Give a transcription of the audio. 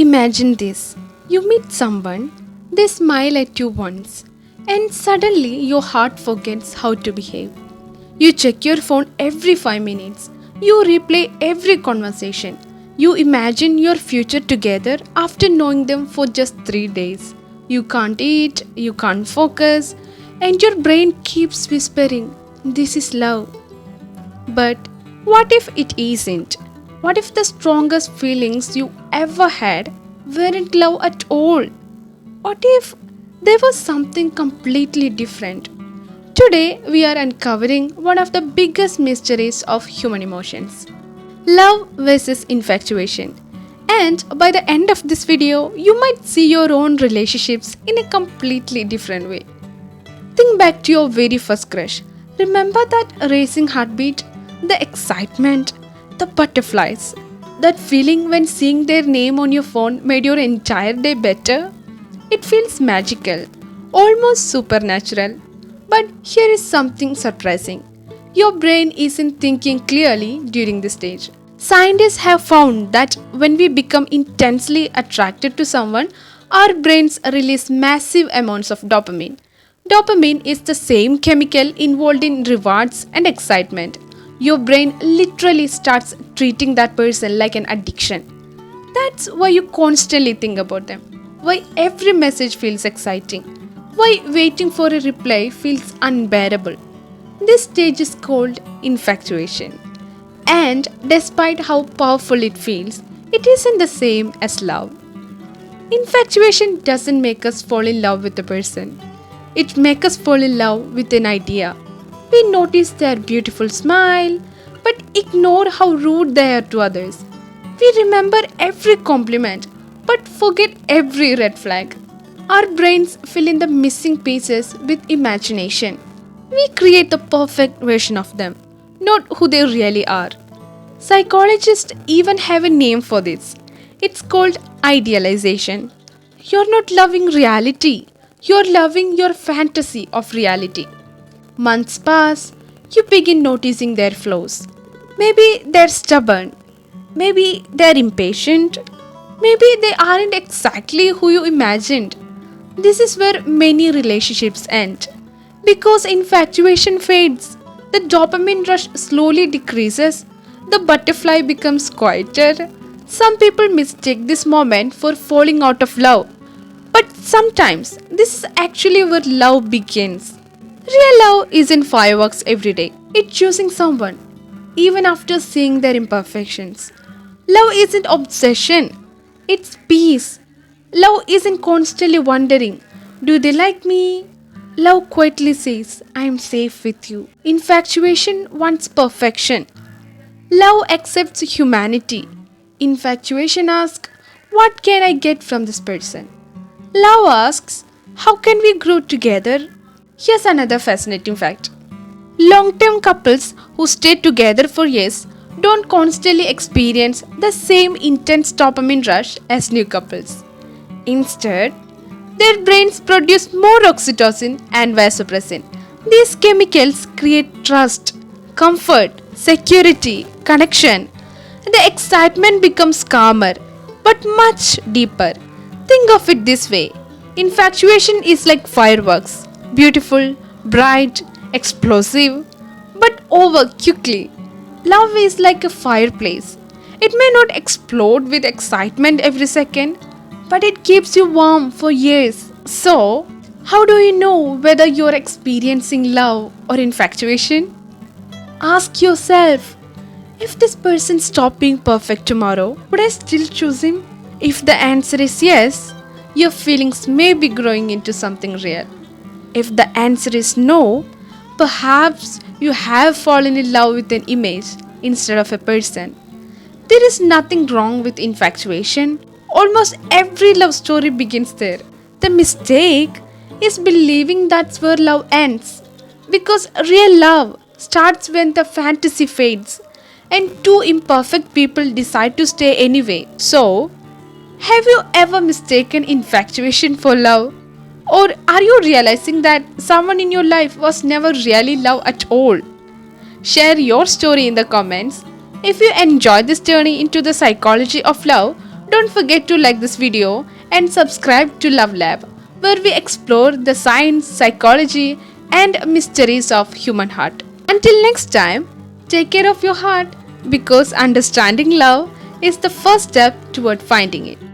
Imagine this. You meet someone, they smile at you once, and suddenly your heart forgets how to behave. You check your phone every 5 minutes. You replay every conversation. You imagine your future together after knowing them for just 3 days. You can't eat, you can't focus, and your brain keeps whispering, "This is love." But what if it isn't? What if the strongest feelings you ever had weren't love at all? What if there was something completely different? Today, we are uncovering one of the biggest mysteries of human emotions: love versus infatuation. And by the end of this video, you might see your own relationships in a completely different way. Think back to your very first crush. Remember that racing heartbeat, the excitement, the butterflies, that feeling when seeing their name on your phone made your entire day better? It feels magical, almost supernatural. But here is something surprising. Your brain isn't thinking clearly during this stage. Scientists have found that when we become intensely attracted to someone, our brains release massive amounts of dopamine. Dopamine is the same chemical involved in rewards and excitement. Your brain literally starts treating that person like an addiction. That's why you constantly think about them. Why every message feels exciting. Why waiting for a reply feels unbearable. This stage is called infatuation. And despite how powerful it feels, it isn't the same as love. Infatuation doesn't make us fall in love with a person. It makes us fall in love with an idea. We notice their beautiful smile, but ignore how rude they are to others. We remember every compliment, but forget every red flag. Our brains fill in the missing pieces with imagination. We create the perfect version of them, not who they really are. Psychologists even have a name for this. It's called idealization. You're not loving reality, you're loving your fantasy of reality. Months pass, you begin noticing their flaws. Maybe they're stubborn, maybe they're impatient, maybe they aren't exactly who you imagined. This is where many relationships end. Because infatuation fades, the dopamine rush slowly decreases, the butterfly becomes quieter. Some people mistake this moment for falling out of love. But sometimes this is actually where love begins. Real love isn't fireworks every day, it's choosing someone, even after seeing their imperfections. Love isn't obsession, it's peace. Love isn't constantly wondering, do they like me? Love quietly says, I am safe with you. Infatuation wants perfection. Love accepts humanity. Infatuation asks, what can I get from this person? Love asks, how can we grow together? Here's another fascinating fact. Long term couples who stay together for years don't constantly experience the same intense dopamine rush as new couples. Instead, their brains produce more oxytocin and vasopressin. These chemicals create trust, comfort, security, connection. The excitement becomes calmer but much deeper. Think of it this way: infatuation is like fireworks, beautiful, bright, explosive, but over quickly. Love is like a fireplace. It may not explode with excitement every second, but it keeps you warm for years. So, how do you know whether you're experiencing love or infatuation? Ask yourself, if this person stopped being perfect tomorrow, would I still choose him? If the answer is yes, your feelings may be growing into something real. If the answer is no, perhaps you have fallen in love with an image instead of a person. There is nothing wrong with infatuation. Almost every love story begins there. The mistake is believing that's where love ends. Because real love starts when the fantasy fades and two imperfect people decide to stay anyway. So, have you ever mistaken infatuation for love? Or are you realizing that someone in your life was never really love at all? Share your story in the comments. If you enjoyed this journey into the psychology of love, Don't forget to like this video and subscribe to Love Lab, where we explore the science, psychology, and mysteries of human heart. Until next time, take care of your heart because understanding love is the first step toward finding it.